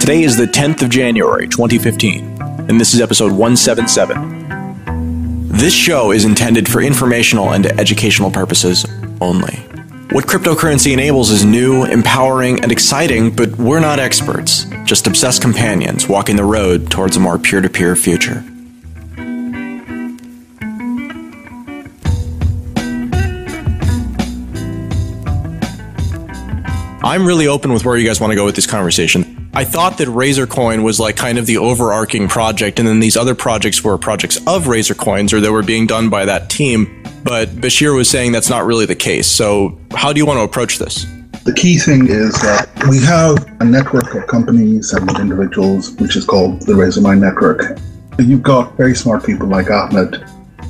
Today is the 10th of January, 2015, and this is episode 177. This show is intended for informational and educational purposes only. What cryptocurrency enables is new, empowering, and exciting, but we're not experts, just obsessed companions walking the road towards a more peer-to-peer future. I'm really open with where you guys want to go with this conversation. I thought that Razorcoin was like kind of the overarching project, and then these other projects were projects of Razorcoins, or they were being done by that team. But Bashir was saying that's not really the case. So how do you want to approach this? The key thing is that we have a network of companies and individuals, which is called the Razormind Network. You've got very smart people like Ahmed,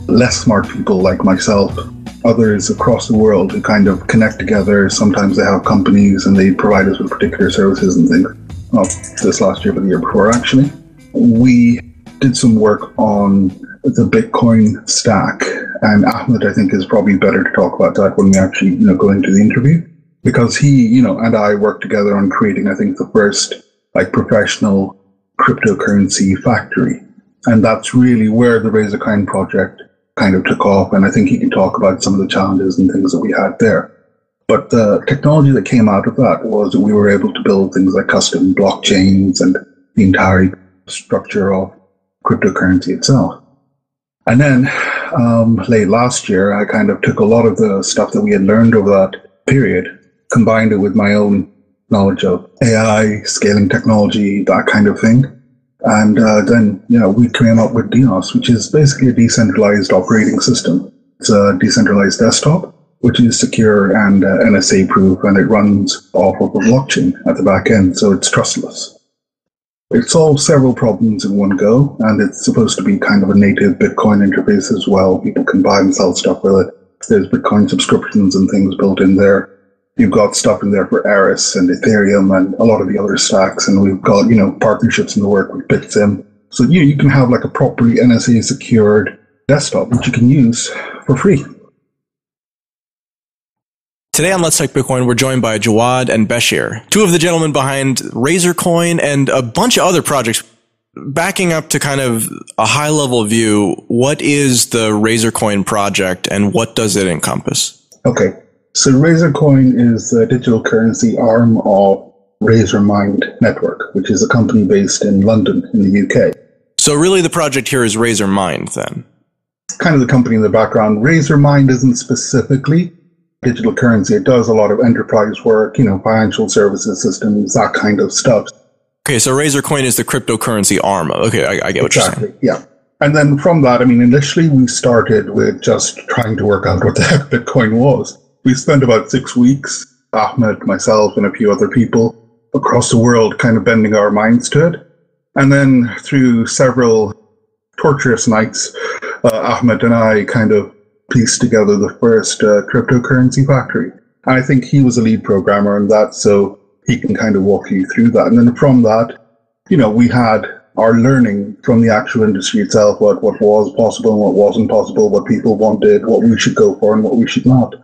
less smart people like myself, others across the world who kind of connect together. Sometimes they have companies and they provide us with particular services and things. Not this last year, but the year before, actually. We did some work on the Bitcoin stack, and Ahmed, I think, is probably better to talk about that when we actually, go into the interview, because he, and I worked together on creating, I think, the first professional cryptocurrency factory, and that's really where the Razorcoin project kind of took off. And I think he can talk about some of the challenges and things that we had there. But the technology that came out of that was that we were able to build things like custom blockchains and the entire structure of cryptocurrency itself. And then late last year, I kind of took a lot of the stuff that we had learned over that period, combined it with my own knowledge of AI, scaling technology, that kind of thing. And then, we came up with DeNOS, which is basically a decentralized operating system. It's a decentralized desktop, which is secure and NSA proof, and it runs off of a blockchain at the back end, so it's trustless. It solves several problems in one go, and it's supposed to be kind of a native Bitcoin interface as well. People can buy and sell stuff with it. There's Bitcoin subscriptions and things built in there. You've got stuff in there for Eris and Ethereum and a lot of the other stacks, and we've got, partnerships in the work with BitSim. So you can have like a properly NSA secured desktop, which you can use for free. Today on Let's Talk Bitcoin, we're joined by Jawad and Bashir, two of the gentlemen behind Razorcoin and a bunch of other projects. Backing up to kind of a high-level view, what is the Razorcoin project and what does it encompass? Okay, so Razorcoin is the digital currency arm of Razormind Network, which is a company based in London in the UK. So really the project here is Razormind then? Kind of the company in the background. Razormind isn't specifically digital currency. It does a lot of enterprise work, financial services systems, that kind of stuff. Okay, so Razorcoin is the cryptocurrency arm. Okay, I get what you're saying. Yeah. And then from that, initially we started with just trying to work out what the heck Bitcoin was. We spent about 6 weeks, Ahmed, myself, and a few other people across the world kind of bending our minds to it. And then through several torturous nights, Ahmed and I kind of pieced together the first cryptocurrency factory. And I think he was a lead programmer in that, so he can kind of walk you through that. And then from that, we had our learning from the actual industry itself, what was possible and what wasn't possible, what people wanted, what we should go for and what we should not.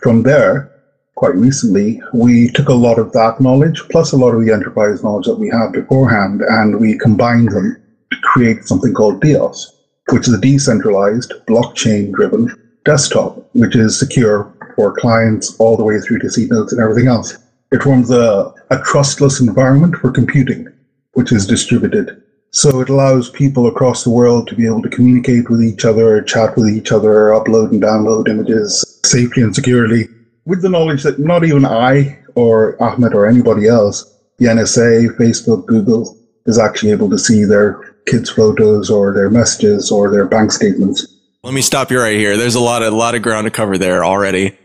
From there, quite recently, we took a lot of that knowledge, plus a lot of the enterprise knowledge that we had beforehand, and we combined them to create something called DeNOS, which is a decentralized, blockchain-driven desktop, which is secure for clients all the way through to seed nodes and everything else. It forms a trustless environment for computing, which is distributed. So it allows people across the world to be able to communicate with each other, chat with each other, upload and download images safely and securely, with the knowledge that not even I or Ahmed or anybody else, the NSA, Facebook, Google, is actually able to see their kids' photos or their messages or their bank statements. Let me stop you right here. There's a lot of ground to cover there already.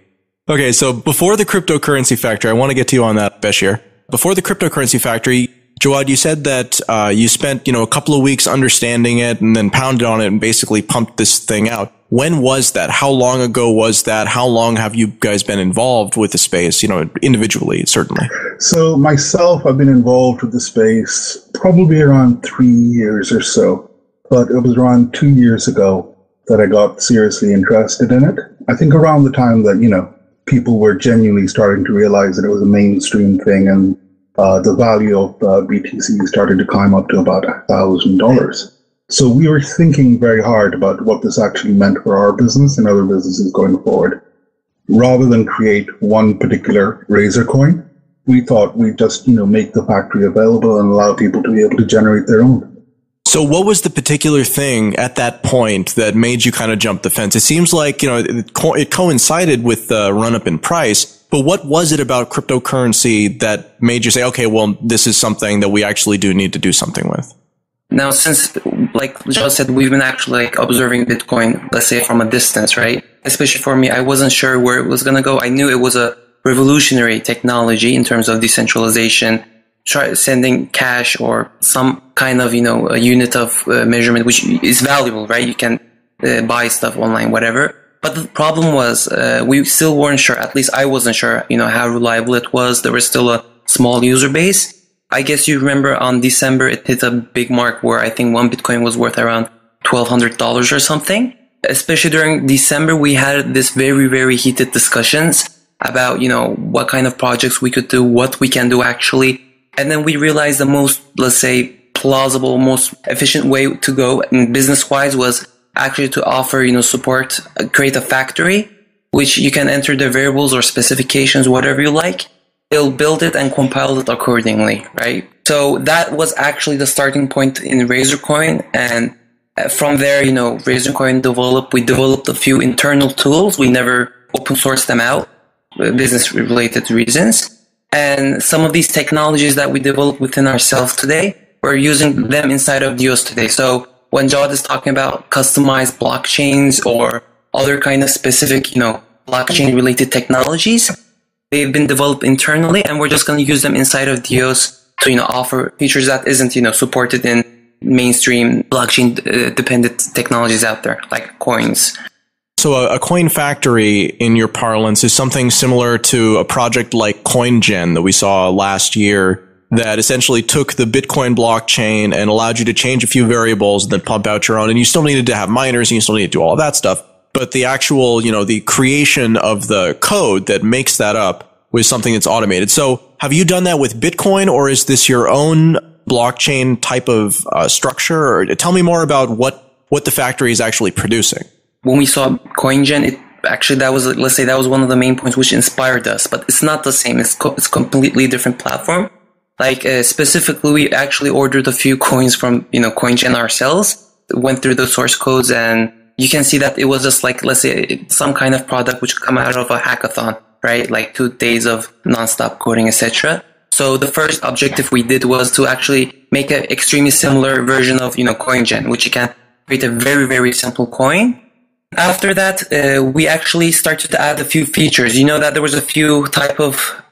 Okay, so before the cryptocurrency factory, I want to get to you on that, Bashir. Before the cryptocurrency factory, Jawad, you said that you spent a couple of weeks understanding it and then pounded on it and basically pumped this thing out. When was that? How long ago was that? How long have you guys been involved with the space, individually, certainly? So myself, I've been involved with the space probably around 3 years or so, but it was around 2 years ago that I got seriously interested in it. I think around the time that, people were genuinely starting to realize that it was a mainstream thing and the value of BTC started to climb up to about $1,000. So we were thinking very hard about what this actually meant for our business and other businesses going forward. Rather than create one particular Razor coin, we thought we'd just, make the factory available and allow people to be able to generate their own. So what was the particular thing at that point that made you kind of jump the fence? It seems like, it coincided with the run up in price, but what was it about cryptocurrency that made you say, okay, well, this is something that we actually do need to do something with? Now, since, like Joe said, we've been actually observing Bitcoin, let's say from a distance, right? Especially for me, I wasn't sure where it was going to go. I knew it was a revolutionary technology in terms of decentralization, sending cash or some kind of, a unit of measurement, which is valuable, right? You can buy stuff online, whatever. But the problem was, we still weren't sure, at least I wasn't sure, how reliable it was. There was still a small user base. I guess you remember on December, it hit a big mark where I think one Bitcoin was worth around $1,200 or something. Especially during December, we had this very, very heated discussions about, what kind of projects we could do, what we can do actually. And then we realized the most, let's say, plausible, most efficient way to go business-wise was actually to offer, support, create a factory, which you can enter the variables or specifications, whatever you like. It'll build it and compile it accordingly, right? So that was actually the starting point in Razorcoin. And from there, Razorcoin we developed a few internal tools. We never open sourced them out, business related reasons. And some of these technologies that we developed within ourselves today, we're using them inside of Dios today. So when Jawad is talking about customized blockchains or other kind of specific, blockchain related technologies, they've been developed internally, and we're just going to use them inside of Dios to, offer features that isn't, supported in mainstream blockchain dependent technologies out there, like coins. So a coin factory, in your parlance, is something similar to a project like CoinGen that we saw last year that essentially took the Bitcoin blockchain and allowed you to change a few variables and then pump out your own. And you still needed to have miners and you still needed to do all of that stuff. But the actual, the creation of the code that makes that up was something that's automated. So have you done that with Bitcoin, or is this your own blockchain type of structure? Or tell me more about what the factory is actually producing. When we saw CoinGen, that was one of the main points which inspired us, but it's not the same. It's completely different platform. Like, specifically, we actually ordered a few coins from, CoinGen ourselves, went through the source codes, and you can see that it was just like, let's say, some kind of product which come out of a hackathon, right? Like 2 days of nonstop coding, etc. So the first objective we did was to actually make an extremely similar version of, CoinGen, which you can create a very, very simple coin. After that, we actually started to add a few features. You know that there was a few type of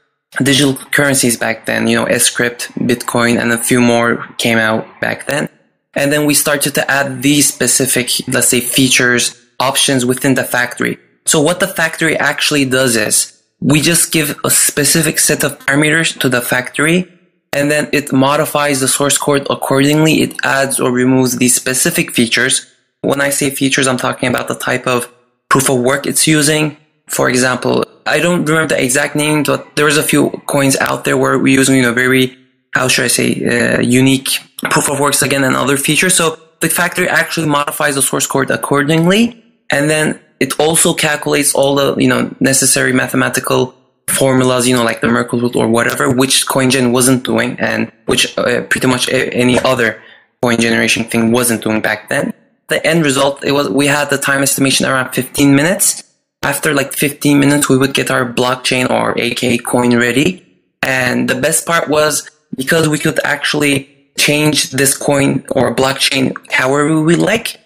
digital currencies back then, Scrypt, Bitcoin, and a few more came out back then. And then we started to add these specific, let's say, features, options within the factory. So what the factory actually does is we just give a specific set of parameters to the factory, and then it modifies the source code accordingly. It adds or removes these specific features. When I say features, I'm talking about the type of proof of work it's using. For example, I don't remember the exact name, but there was a few coins out there where we're using, very, how should I say, unique proof of works again and other features. So the factory actually modifies the source code accordingly. And then it also calculates all the, necessary mathematical formulas, like the Merkle rule or whatever, which CoinGen wasn't doing, and which pretty much any other coin generation thing wasn't doing back then. The end result, we had the time estimation around 15 minutes. After like 15 minutes, we would get our blockchain or aka coin ready. And the best part was, because we could actually change this coin or blockchain however we like,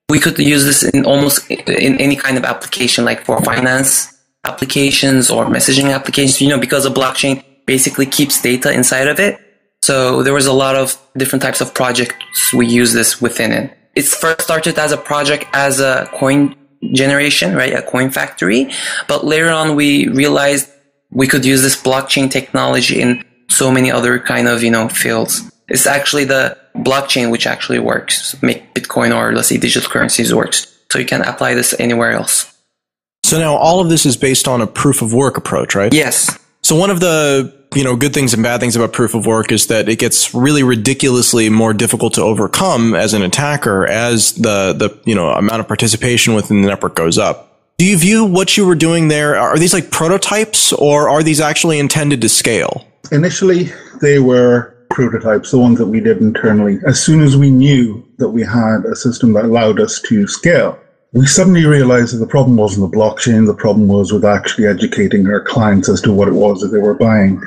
we could use this in almost in any kind of application, like for finance applications or messaging applications, because a blockchain basically keeps data inside of it. So there was a lot of different types of projects we use this within it. It's first started as a project as a coin generation, right? A coin factory. But later on, we realized we could use this blockchain technology in so many other kind of, fields. It's actually the blockchain which actually works, make Bitcoin or let's say digital currencies works. So you can apply this anywhere else. So now all of this is based on a proof of work approach, right? Yes. So one of the good things and bad things about proof of work is that it gets really ridiculously more difficult to overcome as an attacker as the amount of participation within the network goes up. Do you view what you were doing there, are these like prototypes, or are these actually intended to scale? Initially, they were prototypes, the ones that we did internally. As soon as we knew that we had a system that allowed us to scale, we suddenly realized that the problem wasn't the blockchain. The problem was with actually educating our clients as to what it was that they were buying,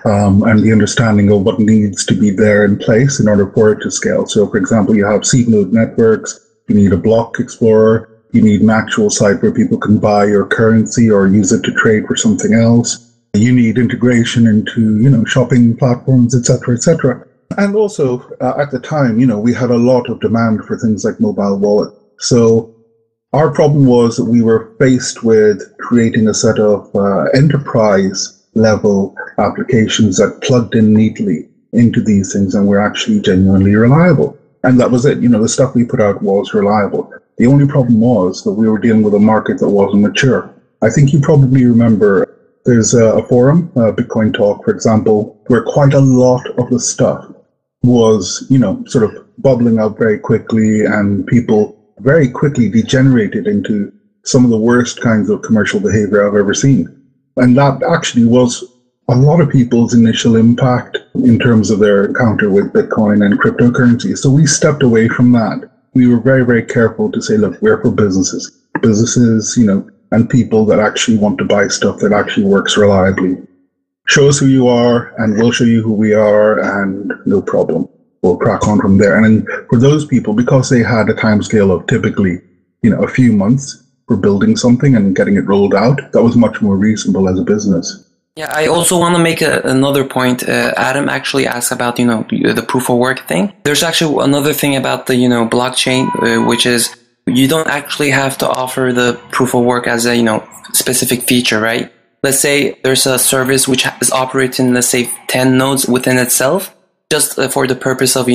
and the understanding of what needs to be there in place in order for it to scale. So, for example, you have seed node networks, you need a block explorer, you need an actual site where people can buy your currency or use it to trade for something else. You need integration into, shopping platforms, etc., etc. And also, at the time, we had a lot of demand for things like mobile wallet. So our problem was that we were faced with creating a set of enterprise level applications that plugged in neatly into these things and were actually genuinely reliable. And that was it. The stuff we put out was reliable. The only problem was that we were dealing with a market that wasn't mature. I think you probably remember there's a forum, Bitcoin Talk, for example, where quite a lot of the stuff was, sort of bubbling up very quickly, and people very quickly degenerated into some of the worst kinds of commercial behavior I've ever seen. And that actually was a lot of people's initial impact in terms of their encounter with Bitcoin and cryptocurrency. So we stepped away from that. We were very, very careful to say, look, we're for businesses, and people that actually want to buy stuff that actually works reliably. Show us who you are, and we'll show you who we are, and no problem. We'll crack on from there. And then for those people, because they had a timescale of typically, a few months for building something and getting it rolled out, that was much more reasonable as a business. Yeah, I also want to make another point. Adam actually asked about, the proof of work thing. There's actually another thing about the, blockchain, which is you don't actually have to offer the proof of work as a, specific feature, right? Let's say there's a service which is operating, let's say 10 nodes within itself, just for the purpose of,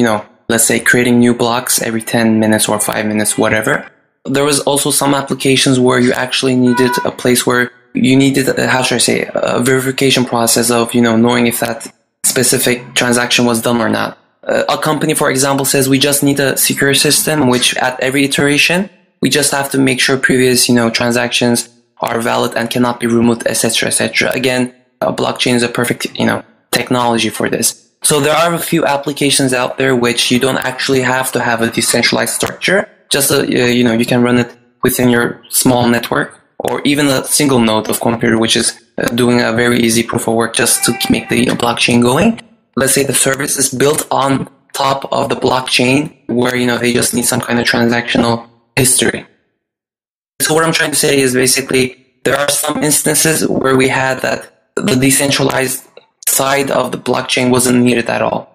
let's say creating new blocks every 10 minutes or 5 minutes, whatever. There was also some applications where you actually needed a place where you needed, a verification process of, knowing if that specific transaction was done or not. A company, for example, says we just need a secure system, which at every iteration, we just have to make sure previous, transactions are valid and cannot be removed, etc., etc. Again, blockchain is a perfect, technology for this. So there are a few applications out there which you don't actually have to have a decentralized structure. Just, you can run it within your small network, or even a single node of computer, which is doing a very easy proof of work just to make the blockchain going. Let's say the service is built on top of the blockchain where, they just need some kind of transactional history. So what I'm trying to say is basically there are some instances where we had that the decentralized side of the blockchain wasn't needed at all.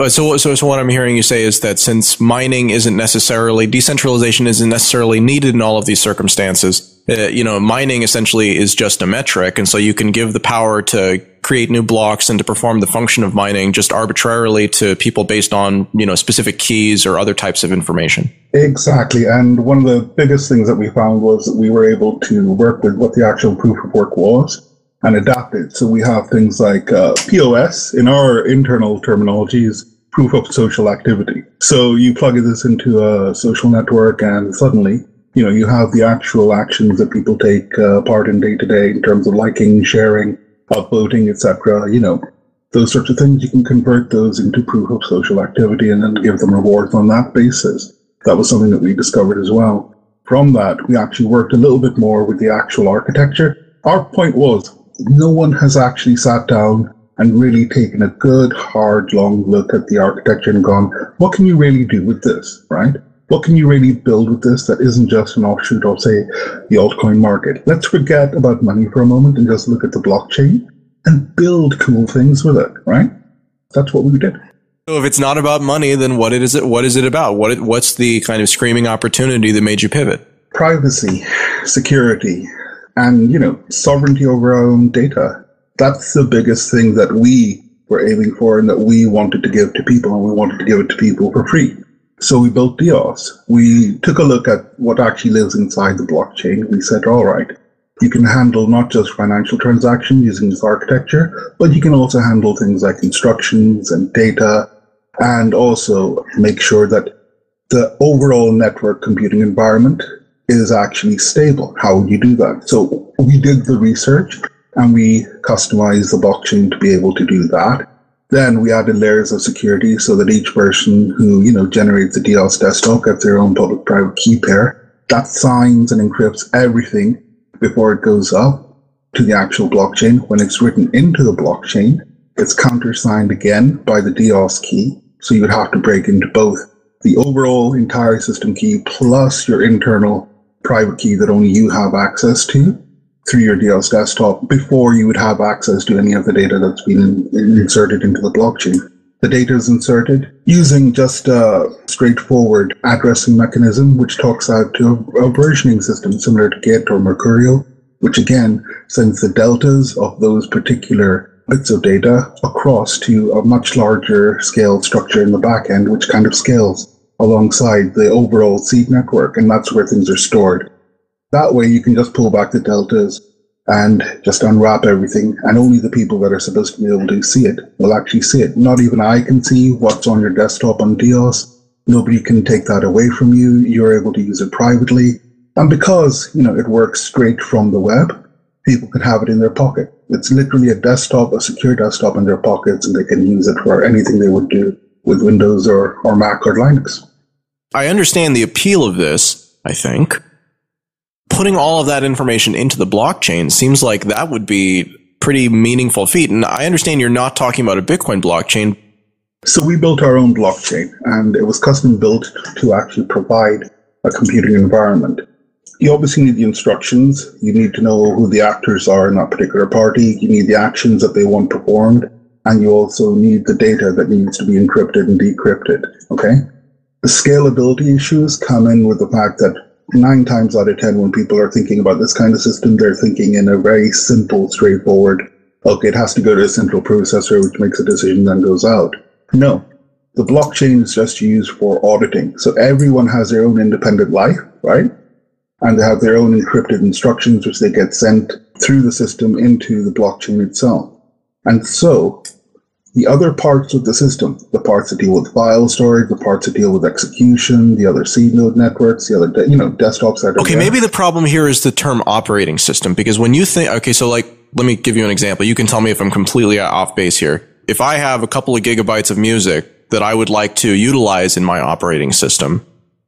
So what I'm hearing you say is that since decentralization isn't necessarily needed in all of these circumstances, mining essentially is just a metric. And so you can give the power to create new blocks and to perform the function of mining just arbitrarily to people based on, specific keys or other types of information. Exactly. And one of the biggest things that we found was that we were able to work with what the actual proof of work was and adapt it. So we have things like POS in our internal terminologies, proof of social activity. So you plug this into a social network and suddenly, you have the actual actions that people take part in day to day in terms of liking, sharing, upvoting, etc. Those sorts of things. You can convert those into proof of social activity and then give them rewards on that basis. That was something that we discovered as well. From that, we actually worked a little bit more with the actual architecture. Our point was, no one has actually sat down and really taken a good, hard, long look at the architecture and gone, what can you really do with this, right? What can you really build with this that isn't just an offshoot of, say, the altcoin market? Let's forget about money for a moment and just look at the blockchain and build cool things with it, right? That's what we did. So if it's not about money, then what is it about? What's the kind of screaming opportunity that made you pivot? Privacy, security, and, sovereignty over our own data. That's the biggest thing that we were aiming for and that we wanted to give to people, and we wanted to give it to people for free. So we built DeOS. We took a look at what actually lives inside the blockchain. We said, all right, you can handle not just financial transactions using this architecture, but you can also handle things like instructions and data, and also make sure that the overall network computing environment is actually stable. How would you do that? So we did the research and we customized the blockchain to be able to do that. Then we added layers of security so that each person who, generates a DOS desktop gets their own public-private key pair that signs and encrypts everything before it goes up to the actual blockchain. When it's written into the blockchain, it's countersigned again by the DOS key. So you would have to break into both the overall entire system key plus your internal private key that only you have access to through your DOS desktop before you would have access to any of the data that's been inserted into the blockchain. The data is inserted using just a straightforward addressing mechanism, which talks out to a versioning system similar to Git or Mercurial, which again sends the deltas of those particular bits of data across to a much larger scale structure in the back end, which kind of scales alongside the overall seed network, and that's where things are stored. That way you can just pull back the deltas and just unwrap everything, and only the people that are supposed to be able to see it will actually see it. Not even I can see what's on your desktop on DOS. Nobody can take that away from you. You're able to use it privately. And because, it works straight from the web, people can have it in their pocket. It's literally a desktop, a secure desktop in their pockets, and they can use it for anything they would do with Windows or Mac or Linux. I understand the appeal of this, I think. Putting all of that information into the blockchain seems like that would be pretty meaningful feat. And I understand you're not talking about a Bitcoin blockchain. So we built our own blockchain, and it was custom built to actually provide a computing environment. You obviously need the instructions. You need to know who the actors are in that particular party. You need the actions that they want performed. And you also need the data that needs to be encrypted and decrypted. Okay? The scalability issues come in with the fact that 9 times out of 10, when people are thinking about this kind of system, they're thinking in a very simple, straightforward, okay, it has to go to a central processor, which makes a decision, then goes out. No. The blockchain is just used for auditing. So everyone has their own independent life, right? And they have their own encrypted instructions, which they get sent through the system into the blockchain itself. And so the other parts of the system, the parts that deal with file storage, the parts that deal with execution, the other seed node networks, the other, desktops that are Okay, maybe the problem here is the term operating system, because when you think, okay, so let me give you an example. You can tell me if I'm completely off base here. If I have a couple of gigabytes of music that I would like to utilize in my operating system,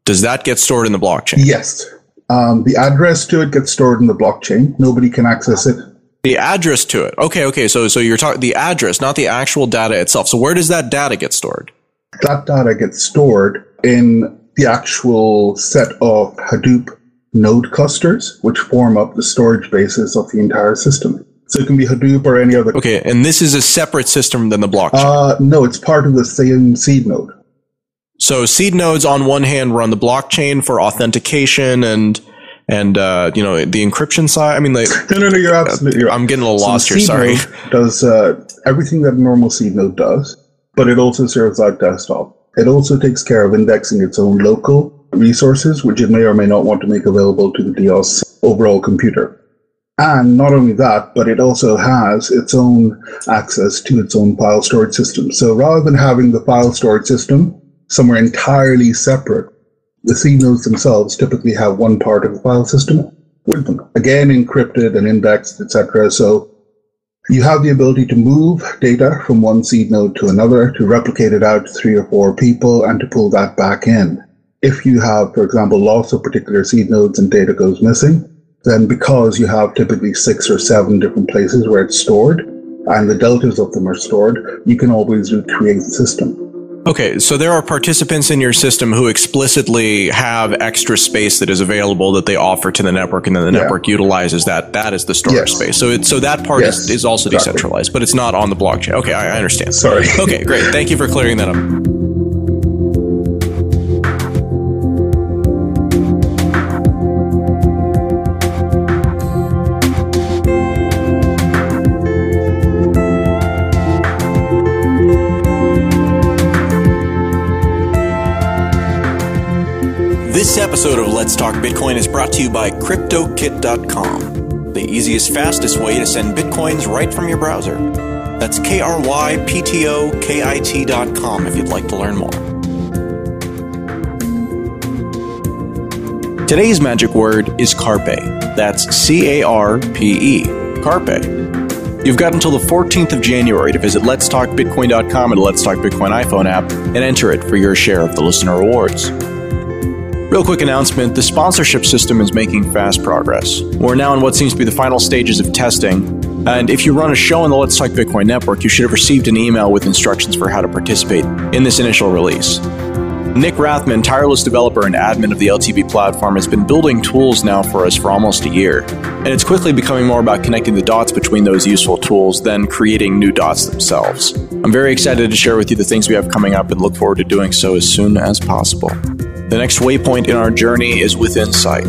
does that get stored in the blockchain? Yes. The address to it gets stored in the blockchain. Nobody can access it. The address to it. Okay. So you're talking the address, not the actual data itself. So where does that data get stored? That data gets stored in the actual set of Hadoop node clusters, which form up the storage basis of the entire system. So it can be Hadoop or any other. Okay, and this is a separate system than the blockchain? No, it's part of the same seed node. So seed nodes on one hand run the blockchain for authentication and the encryption side. I mean, no, you're absolutely right. I'm getting a little lost here. Sorry. Does everything that a normal seed node does, but it also serves out desktop. It also takes care of indexing its own local resources, which it may or may not want to make available to the DOS overall computer. And not only that, but it also has its own access to its own file storage system. So rather than having the file storage system somewhere entirely separate, the seed nodes themselves typically have one part of the file system with them. Again, encrypted and indexed, etc. So you have the ability to move data from one seed node to another, to replicate it out to 3 or 4 people, and to pull that back in. If you have, for example, loss of particular seed nodes and data goes missing, then because you have typically 6 or 7 different places where it's stored, and the deltas of them are stored, you can always recreate the system. Okay, so there are participants in your system who explicitly have extra space that is available that they offer to the network, and then the network utilizes that. That is the storage space. So that part is also decentralized, but it's not on the blockchain. Okay, I understand. Sorry. Okay, great. Thank you for clearing that up. This episode of Let's Talk Bitcoin is brought to you by CryptoKit.com. the easiest, fastest way to send Bitcoins right from your browser. That's KRYPTOKIT.com if you'd like to learn more. Today's magic word is Carpe. That's C-A-R-P-E. Carpe. You've got until the 14th of January to visit letstalkbitcoin.com and Let's Talk Bitcoin iPhone app and enter it for your share of the listener rewards. Real quick announcement, the sponsorship system is making fast progress. We're now in what seems to be the final stages of testing, and if you run a show on the Let's Talk Bitcoin network, you should have received an email with instructions for how to participate in this initial release. Nick Rathman, tireless developer and admin of the LTB platform, has been building tools now for us for almost a year, and it's quickly becoming more about connecting the dots between those useful tools than creating new dots themselves. I'm very excited to share with you the things we have coming up and look forward to doing so as soon as possible. The next waypoint in our journey is within sight.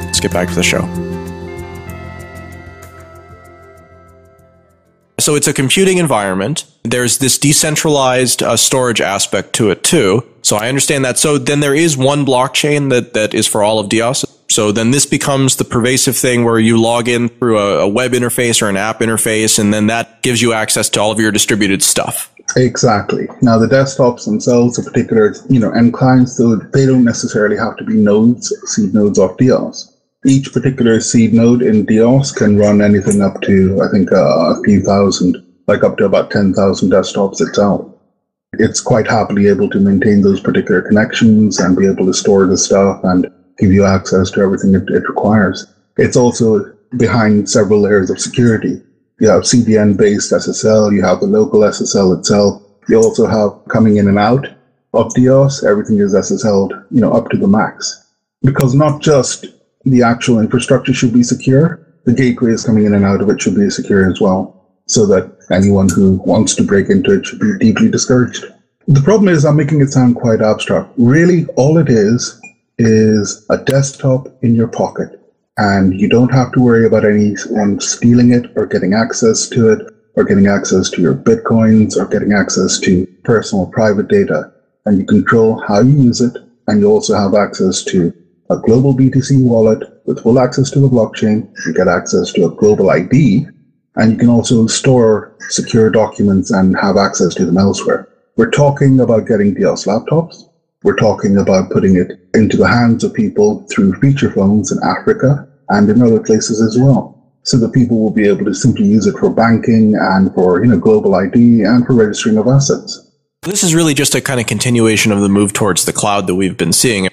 Let's get back to the show. So it's a computing environment. There's this decentralized storage aspect to it too. So I understand that. So then there is one blockchain that is for all of DeOS. So then this becomes the pervasive thing where you log in through a web interface or an app interface, and then that gives you access to all of your distributed stuff. Exactly. Now the desktops themselves, the particular, end clients, though, they don't necessarily have to be nodes, seed nodes of DeOS. Each particular seed node in DeOS can run anything up to, I think, a few thousand, like up to about 10,000 desktops itself. It's quite happily able to maintain those particular connections and be able to store the stuff and give you access to everything it requires. It's also behind several layers of security. You have CDN-based SSL, you have the local SSL itself. You also have coming in and out of DeOS, everything is SSL'd, up to the max. Because not just the actual infrastructure should be secure, the gateways coming in and out of it should be secure as well, so that anyone who wants to break into it should be deeply discouraged. The problem is I'm making it sound quite abstract. Really, all it is a desktop in your pocket, and you don't have to worry about anyone stealing it or getting access to it or getting access to your Bitcoins or getting access to personal private data. And you control how you use it, and you also have access to a global BTC wallet with full access to the blockchain. You get access to a global ID, and you can also store secure documents and have access to them elsewhere. We're talking about getting DeOS laptops. We're talking about putting it into the hands of people through feature phones in Africa and in other places as well, so that people will be able to simply use it for banking and for global ID and for registering of assets. This is really just a kind of continuation of the move towards the cloud that we've been seeing.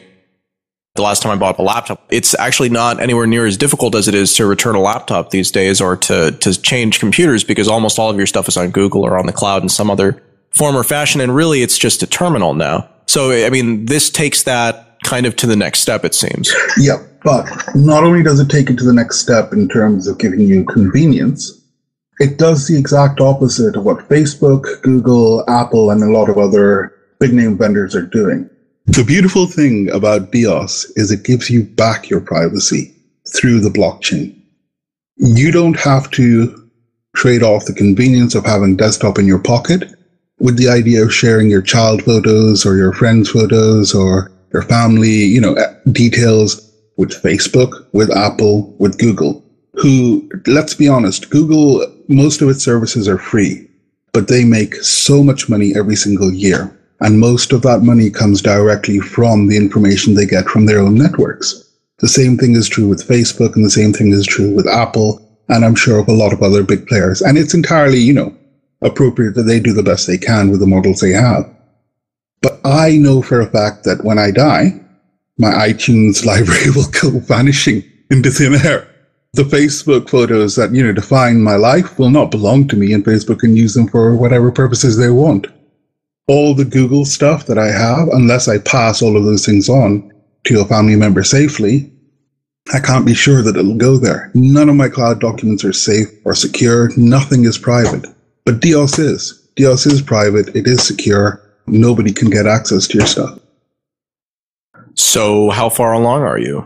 The last time I bought a laptop, it's actually not anywhere near as difficult as it is to return a laptop these days or to change computers, because almost all of your stuff is on Google or on the cloud in some other form or fashion. And really, it's just a terminal now. So, I mean, this takes that kind of to the next step, it seems. Yeah, but not only does it take it to the next step in terms of giving you convenience, it does the exact opposite of what Facebook, Google, Apple, and a lot of other big name vendors are doing. The beautiful thing about DeOS is it gives you back your privacy through the blockchain. You don't have to trade off the convenience of having desktop in your pocket with the idea of sharing your child photos or your friends' photos or your family, details with Facebook, with Apple, with Google, who, let's be honest, Google, most of its services are free, but they make so much money every single year. And most of that money comes directly from the information they get from their own networks. The same thing is true with Facebook, and the same thing is true with Apple, and I'm sure of a lot of other big players. And it's entirely, appropriate that they do the best they can with the models they have. But I know for a fact that when I die, my iTunes library will go vanishing into thin air. The Facebook photos that, define my life will not belong to me, and Facebook can use them for whatever purposes they want. All the Google stuff that I have, unless I pass all of those things on to a family member safely, I can't be sure that it'll go there. None of my cloud documents are safe or secure. Nothing is private. But DeOS is. DeOS is private. It is secure. Nobody can get access to your stuff. So how far along are you?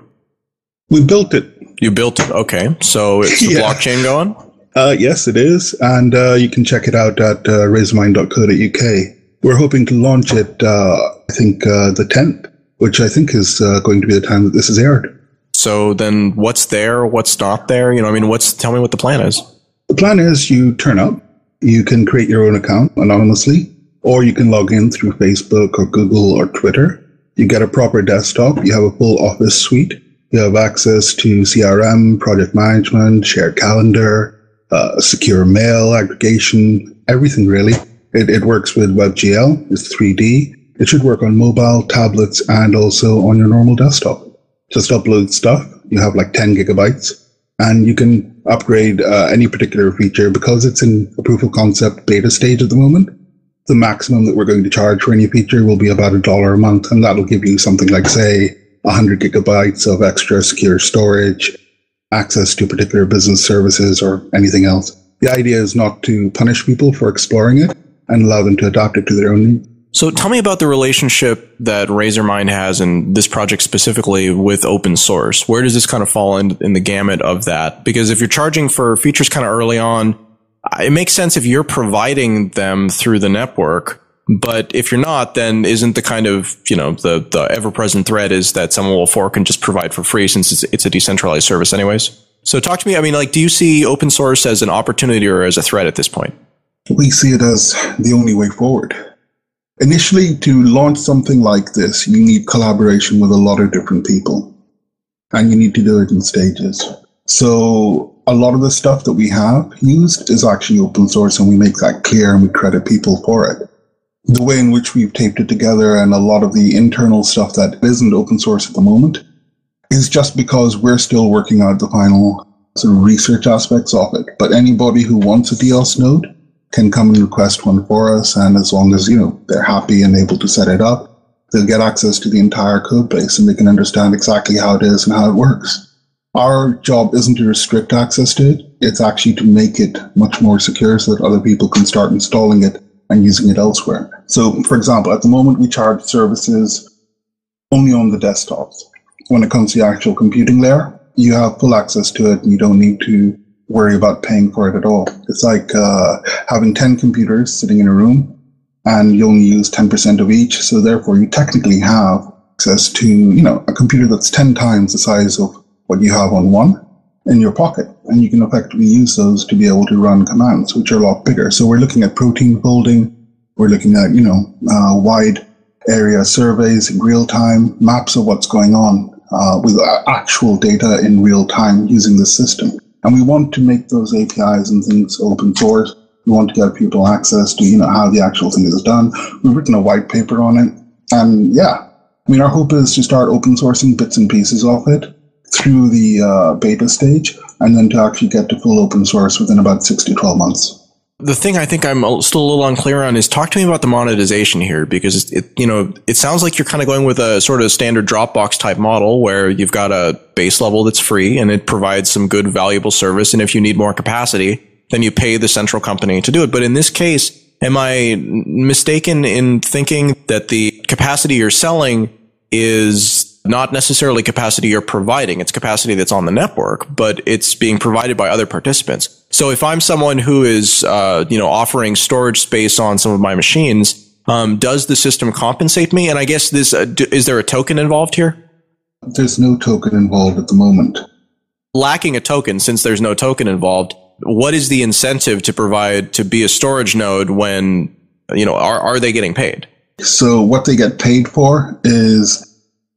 We built it. You built it. Okay. So is the blockchain going? Yes, it is. And you can check it out at razormind.co.uk. We're hoping to launch it, I think, the 10th, which I think is going to be the time that this is aired. So then what's there? What's not there? You know, I mean, tell me what the plan is. The plan is you turn up, you can create your own account anonymously, or you can log in through Facebook or Google or Twitter. You get a proper desktop. You have a full office suite. You have access to CRM, project management, shared calendar, secure mail aggregation, everything really. It works with WebGL. It's 3D. It should work on mobile, tablets, and also on your normal desktop. Just upload stuff. You have like 10 gigabytes, and you can upgrade any particular feature because it's in a proof of concept beta stage at the moment. The maximum that we're going to charge for any feature will be about $1 a month, and that'll give you something like, say, 100 gigabytes of extra secure storage, access to particular business services, or anything else. The idea is not to punish people for exploring it and allow them to adapt it to their own needs. So tell me about the relationship that Razormind has, and this project specifically, with open source. Where does this kind of fall in the gamut of that? Because if you're charging for features kind of early on, it makes sense if you're providing them through the network. But if you're not, then isn't the kind of, you know, the ever-present threat is that someone will fork and just provide for free since it's a decentralized service anyways? So talk to me, I mean, like, do you see open source as an opportunity or as a threat at this point? We see it as the only way forward. Initially, to launch something like this, you need collaboration with a lot of different people, and you need to do it in stages. So a lot of the stuff that we have used is actually open source, and we make that clear and we credit people for it. The way in which we've taped it together and a lot of the internal stuff that isn't open source at the moment is just because we're still working out the final sort of research aspects of it. But anybody who wants a DOS node can come and request one for us, and as long as, you know, they're happy and able to set it up, they'll get access to the entire code base and they can understand exactly how it is and how it works. Our job isn't to restrict access to it, it's actually to make it much more secure so that other people can start installing it and using it elsewhere. So, for example, at the moment we charge services only on the desktops. When it comes to the actual computing layer, you have full access to it and you don't need to worry about paying for it at all. It's like having 10 computers sitting in a room and you only use 10% of each. So therefore you technically have access to, you know, a computer that's 10 times the size of what you have on one in your pocket. And you can effectively use those to be able to run commands, which are a lot bigger. So we're looking at protein folding. We're looking at, you know, wide area surveys in real time, maps of what's going on with actual data in real time using this system. And we want to make those APIs and things open source. We want to get people access to, you know, how the actual thing is done. We've written a white paper on it. And yeah, I mean, our hope is to start open sourcing bits and pieces of it through the beta stage, and then to actually get to full open source within about 6 to 12 months. The thing I think I'm still a little unclear on is talk to me about the monetization here, because it sounds like you're kind of going with a sort of standard Dropbox type model where you've got a base level that's free and it provides some good, valuable service. And if you need more capacity, then you pay the central company to do it. But in this case, am I mistaken in thinking that the capacity you're selling is not necessarily capacity you're providing? It's capacity that's on the network, but it's being provided by other participants. So if I'm someone who is, offering storage space on some of my machines, does the system compensate me? And I guess is there a token involved here? There's no token involved at the moment. Lacking a token, since there's no token involved, what is the incentive to be a storage node when, are they getting paid? So what they get paid for is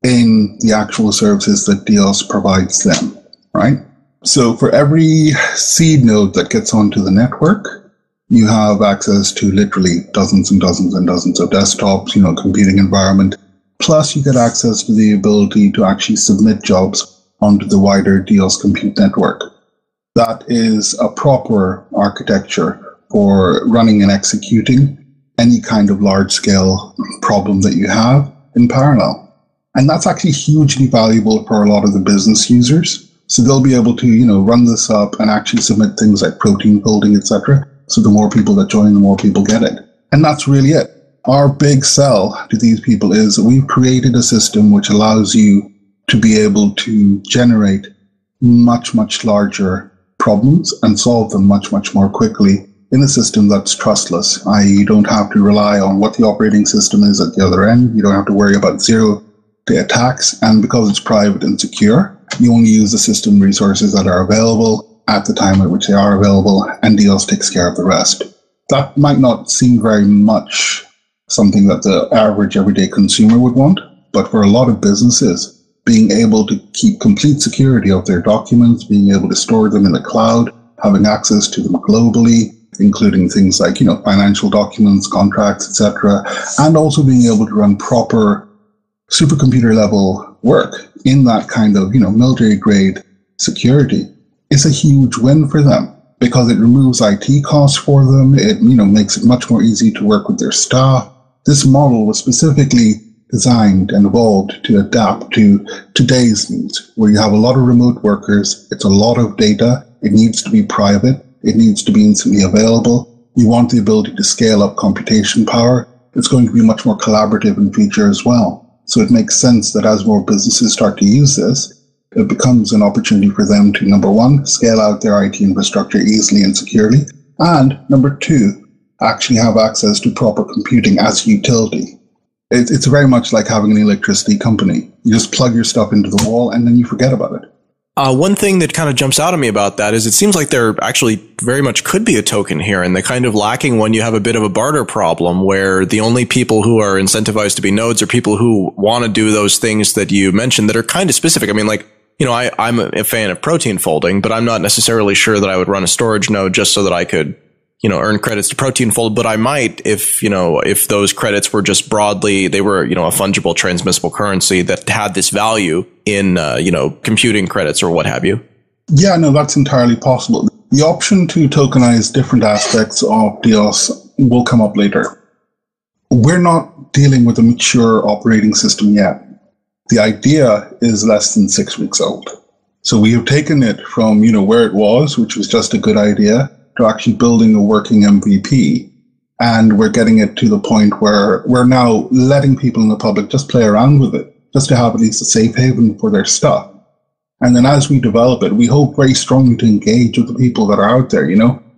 in the actual services that DOS provides them, right? So for every seed node that gets onto the network, you have access to literally dozens and dozens and dozens of desktops, computing environment. Plus you get access to the ability to actually submit jobs onto the wider DOS compute network. That is a proper architecture for running and executing any kind of large-scale problem that you have in parallel. And that's actually hugely valuable for a lot of the business users. So they'll be able to, run this up and actually submit things like protein folding, etc. So the more people that join, the more people get it. And that's really it. Our big sell to these people is that we've created a system which allows you to be able to generate much, much larger problems and solve them much, much more quickly in a system that's trustless, i.e. you don't have to rely on what the operating system is at the other end. You don't have to worry about zero-day attacks. And because it's private and secure, you only use the system resources that are available at the time at which they are available, and Deos takes care of the rest. That might not seem very much something that the average everyday consumer would want, but for a lot of businesses, being able to keep complete security of their documents, being able to store them in the cloud, having access to them globally, including things like, financial documents, contracts, etc., and also being able to run proper supercomputer level work in that kind of, military grade security is a huge win for them because it removes IT costs for them. It, makes it much more easy to work with their staff. This model was specifically designed and evolved to adapt to today's needs, where you have a lot of remote workers. It's a lot of data. It needs to be private. It needs to be instantly available. You want the ability to scale up computation power. It's going to be much more collaborative in feature as well. So it makes sense that as more businesses start to use this, it becomes an opportunity for them to, number one, scale out their IT infrastructure easily and securely, and number two, actually have access to proper computing as utility. It's very much like having an electricity company. You just plug your stuff into the wall and then you forget about it. One thing that kind of jumps out at me about that is it seems like there actually very much could be a token here, and they're kind of lacking when you have a bit of a barter problem where the only people who are incentivized to be nodes are people who want to do those things that you mentioned that are kind of specific. I mean, like, I'm a fan of protein folding, but I'm not necessarily sure that I would run a storage node just so that I could, earn credits to protein fold, but I might if those credits were just broadly, they were, a fungible transmissible currency that had this value in, computing credits or what have you. Yeah, no, that's entirely possible. The option to tokenize different aspects of Deos will come up later. We're not dealing with a mature operating system yet. The idea is less than 6 weeks old. So we have taken it from, where it was, which was just a good idea, to actually building a working MVP. And we're getting it to the point where we're now letting people in the public just play around with it, just to have at least a safe haven for their stuff. And then as we develop it, we hope very strongly to engage with the people that are out there,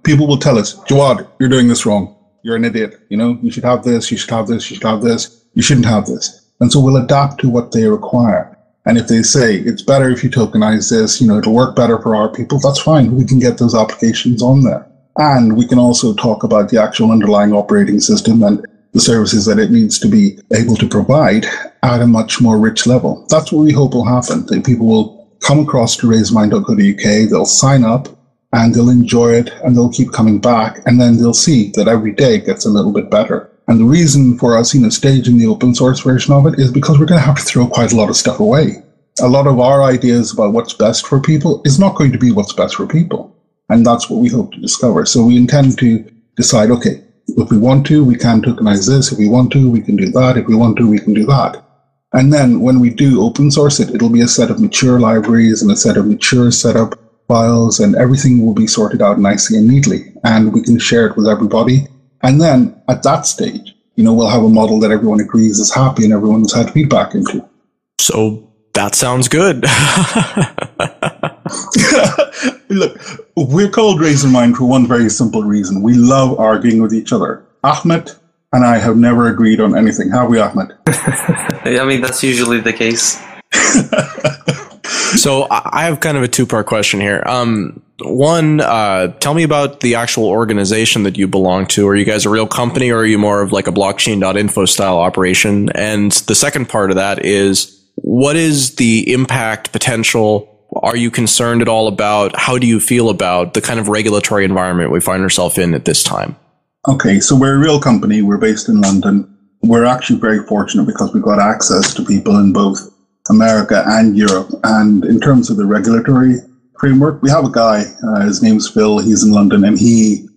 People will tell us, Jawad, you're doing this wrong. You're an idiot. You should have this, you should have this, you should have this. You shouldn't have this. And so we'll adapt to what they require. And if they say, it's better if you tokenize this, it'll work better for our people, that's fine. We can get those applications on there. And we can also talk about the actual underlying operating system and the services that it needs to be able to provide at a much more rich level. That's what we hope will happen. That people will come across to raisemind.co.uk, they'll sign up, and they'll enjoy it, and they'll keep coming back, and then they'll see that every day gets a little bit better. And the reason for us, staging the open source version of it is because we're going to have to throw quite a lot of stuff away. A lot of our ideas about what's best for people is not going to be what's best for people. And that's what we hope to discover. So we intend to decide, okay, if we want to, we can tokenize this. If we want to, we can do that. If we want to, we can do that. And then when we do open source it, it'll be a set of mature libraries and a set of mature setup files, and everything will be sorted out nicely and neatly. And we can share it with everybody. And then at that stage, we'll have a model that everyone agrees is happy and everyone has had feedback into. So that sounds good. Look, we're called Razormind for one very simple reason. We love arguing with each other. Ahmed and I have never agreed on anything, have we, Ahmed? I mean, that's usually the case. So I have kind of a two-part question here. One, tell me about the actual organization that you belong to. Are you guys a real company, or are you more of like a blockchain.info style operation? And the second part of that is, what is the impact potential? Are you concerned at all about, how do you feel about the kind of regulatory environment we find ourselves in at this time? Okay, so we're a real company. We're based in London. We're actually very fortunate because we've got access to people in both America and Europe. And in terms of the regulatory framework, we have a guy, his name's Phil, he's in London, and he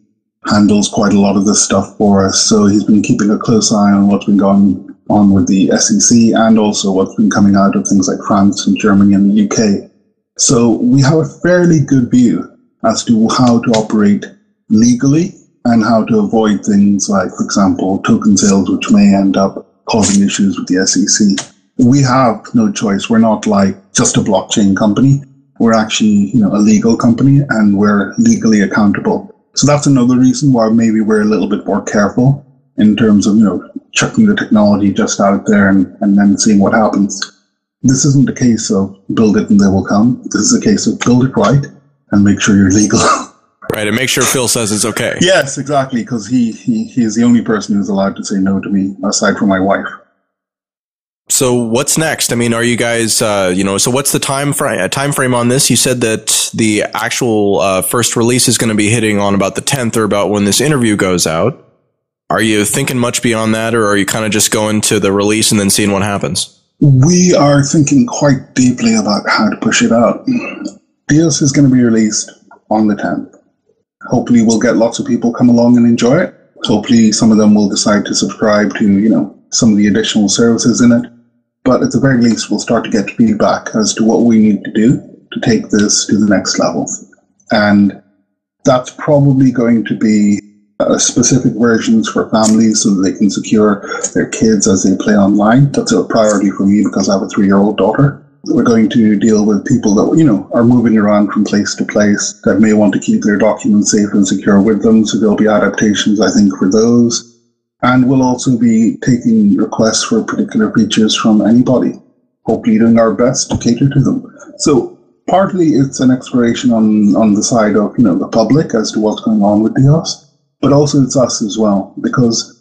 handles quite a lot of this stuff for us. So he's been keeping a close eye on what's been going on with the SEC and also what's been coming out of things like France and Germany and the UK. So we have a fairly good view as to how to operate legally and how to avoid things like, for example, token sales, which may end up causing issues with the SEC. We have no choice. We're not like just a blockchain company. We're actually, a legal company, and we're legally accountable. So that's another reason why maybe we're a little bit more careful in terms of, chucking the technology just out there and then seeing what happens. This isn't a case of build it and they will come. This is a case of build it right and make sure you're legal. Right, and make sure Phil says it's okay. Yes, exactly, because he is the only person who's allowed to say no to me, aside from my wife. So what's next? I mean, are you guys, so what's the time frame on this? You said that the actual first release is going to be hitting on about the 10th or about when this interview goes out. Are you thinking much beyond that, or are you kind of just going to the release and then seeing what happens? We are thinking quite deeply about how to push it out. Dios is going to be released on the 10th. Hopefully we'll get lots of people come along and enjoy it. Hopefully some of them will decide to subscribe to, some of the additional services in it. But at the very least, we'll start to get feedback as to what we need to do to take this to the next level. And that's probably going to be specific versions for families so that they can secure their kids as they play online. That's a priority for me because I have a 3-year-old daughter. We're going to deal with people that, are moving around from place to place that may want to keep their documents safe and secure with them. So there'll be adaptations, I think, for those. And we'll also be taking requests for particular features from anybody, hopefully doing our best to cater to them. So partly it's an exploration on the side of, the public as to what's going on with Dios, but also it's us as well, because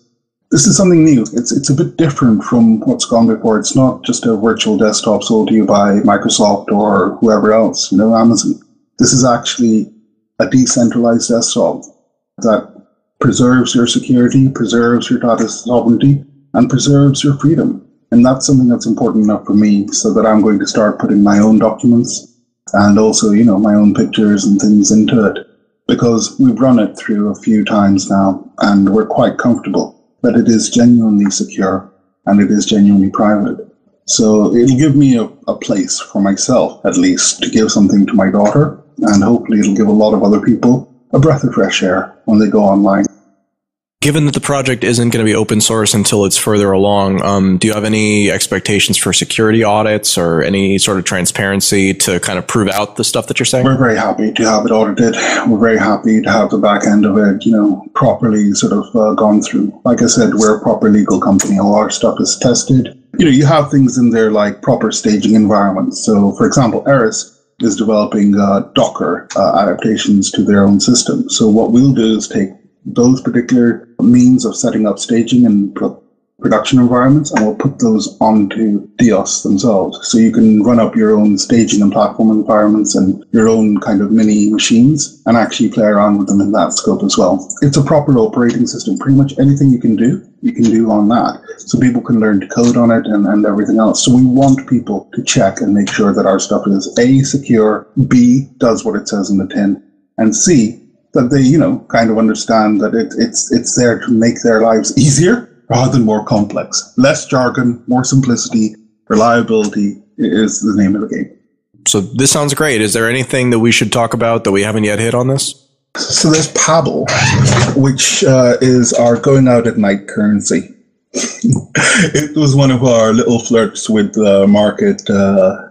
this is something new. It's a bit different from what's gone before. It's not just a virtual desktop sold to you by Microsoft or whoever else, Amazon. This is actually a decentralized desktop that preserves your security, preserves your data sovereignty, and preserves your freedom. And that's something that's important enough for me so that I'm going to start putting my own documents and also, my own pictures and things into it. Because we've run it through a few times now, and we're quite comfortable that it is genuinely secure and it is genuinely private. So it'll give me a place for myself, at least, to give something to my daughter, and hopefully it'll give a lot of other people a breath of fresh air when they go online. Given that the project isn't going to be open source until it's further along, do you have any expectations for security audits or any sort of transparency to kind of prove out the stuff that you're saying? We're very happy to have it audited. We're very happy to have the back end of it, properly sort of gone through. Like I said, we're a proper legal company. All our stuff is tested. You have things in there like proper staging environments. So, for example, Eris is developing Docker adaptations to their own system. So what we'll do is take those particular means of setting up staging and production environments, and we'll put those onto Dios themselves. So you can run up your own staging and platform environments and your own kind of mini machines and actually play around with them in that scope as well. It's a proper operating system. Pretty much anything you can do on that. So people can learn to code on it and everything else. So we want people to check and make sure that our stuff is A, secure, B, does what it says in the tin, and C, that they, kind of understand that it's there to make their lives easier rather than more complex. Less jargon, more simplicity, reliability is the name of the game. So this sounds great. Is there anything that we should talk about that we haven't yet hit on this? So there's Pabble, which is our going out at night currency. It was one of our little flirts with the market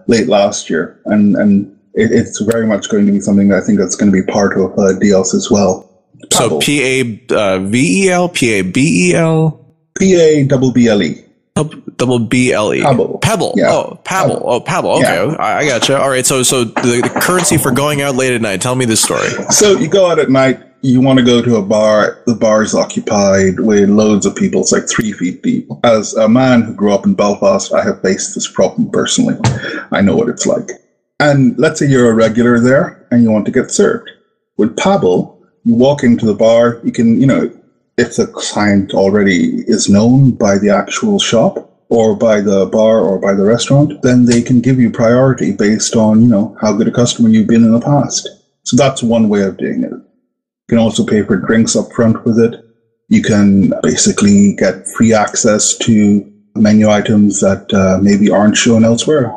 late last year, and it's very much going to be something I think that's going to be part of Dios as well. So Pabble. P-A-V-E-L, P-A-B-E-L? P-A-double-B-L-E. Double B-L-E. Pebble. Pebble. Yeah. Oh, Pebble. Pebble. Oh, Pebble. Okay. Yeah. I gotcha. All right. So the currency for going out late at night. Tell me this story. So you go out at night, you want to go to a bar. The bar is occupied with loads of people. It's like 3 feet deep. As a man who grew up in Belfast, I have faced this problem personally. I know what it's like. And let's say you're a regular there and you want to get served. With Pabble, you walk into the bar, you can, if the client already is known by the actual shop or by the bar or by the restaurant, then they can give you priority based on, how good a customer you've been in the past. So that's one way of doing it. You can also pay for drinks up front with it. You can basically get free access to menu items that maybe aren't shown elsewhere.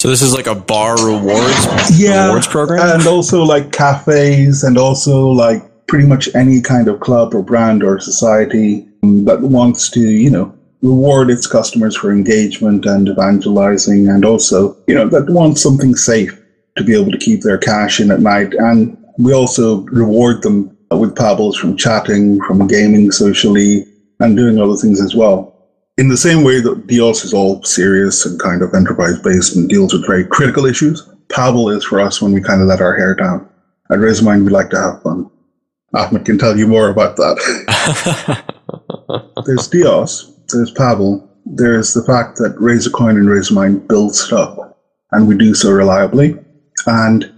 So this is like a bar rewards program? And also like cafes and also like pretty much any kind of club or brand or society that wants to, reward its customers for engagement and evangelizing, and also, that wants something safe to be able to keep their cash in at night. And we also reward them with Pebbles from chatting, from gaming socially, and doing other things as well. In the same way that Dios is all serious and kind of enterprise-based and deals with very critical issues, Pebble is for us when we kind of let our hair down. At Razormind, we like to have fun. Ahmed can tell you more about that. There's Dios, there's Pebble, there's the fact that Razorcoin and Razormind build stuff, and we do so reliably. And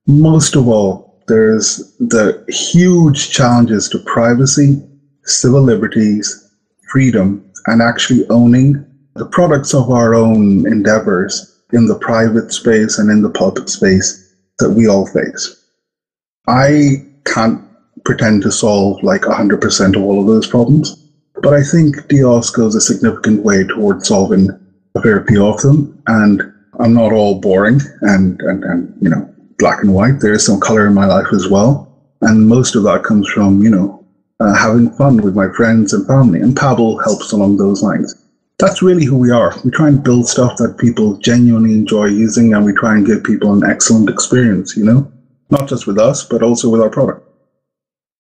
most of all, there's the huge challenges to privacy, civil liberties, freedom, and actually owning the products of our own endeavors in the private space and in the public space that we all face. I can't pretend to solve like 100% of all of those problems, but I think Dios goes a significant way towards solving a fair few of them. And I'm not all boring and black and white. There is some color in my life as well. And most of that comes from, having fun with my friends and family. And Pebble helps along those lines. That's really who we are. We try and build stuff that people genuinely enjoy using, and we try and give people an excellent experience, not just with us, but also with our product.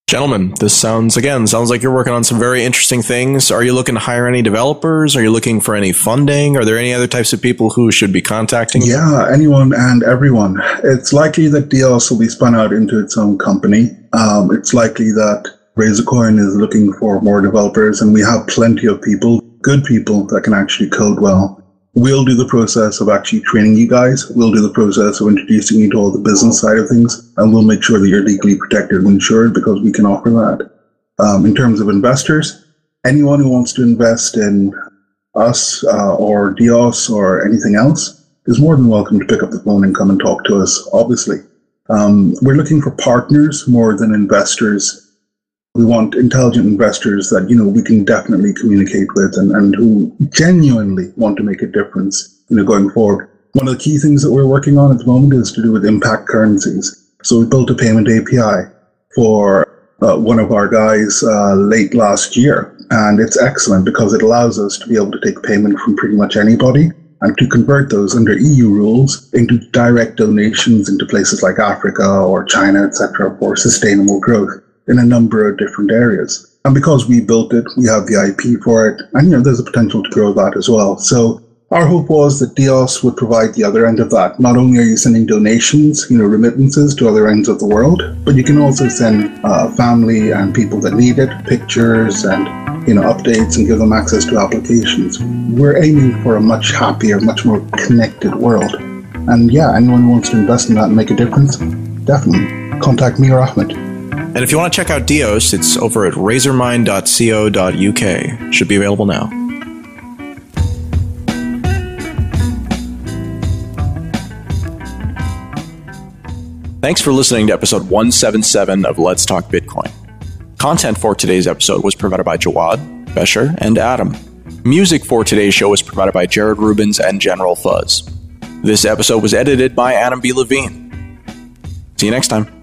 Gentlemen, this sounds like you're working on some very interesting things. Are you looking to hire any developers? Are you looking for any funding? Are there any other types of people who should be contacting you? Yeah, anyone and everyone. It's likely that Dios will be spun out into its own company. It's likely that Razorcoin is looking for more developers, and we have plenty of people, good people that can actually code well. We'll do the process of actually training you guys. We'll do the process of introducing you to all the business side of things, and we'll make sure that you're legally protected and insured because we can offer that. In terms of investors, anyone who wants to invest in us or Dios or anything else is more than welcome to pick up the phone and come and talk to us, obviously. We're looking for partners more than investors. We want intelligent investors that, we can definitely communicate with and who genuinely want to make a difference, going forward. One of the key things that we're working on at the moment is to do with impact currencies. So we built a payment API for one of our guys late last year. And it's excellent because it allows us to be able to take payment from pretty much anybody and to convert those under EU rules into direct donations into places like Africa or China, etc., for sustainable growth in a number of different areas. And because we built it, we have the IP for it, and there's a potential to grow that as well. So our hope was that Dios would provide the other end of that. Not only are you sending donations, remittances to other ends of the world, but you can also send family and people that need it, pictures and updates, and give them access to applications. We're aiming for a much happier, much more connected world. And anyone who wants to invest in that and make a difference, definitely contact me or Ahmed. And if you want to check out Dios, it's over at razormind.co.uk. Should be available now. Thanks for listening to episode 177 of Let's Talk Bitcoin. Content for today's episode was provided by Jawad, Besher, and Adam. Music for today's show was provided by Jared Rubens and General Fuzz. This episode was edited by Adam B. Levine. See you next time.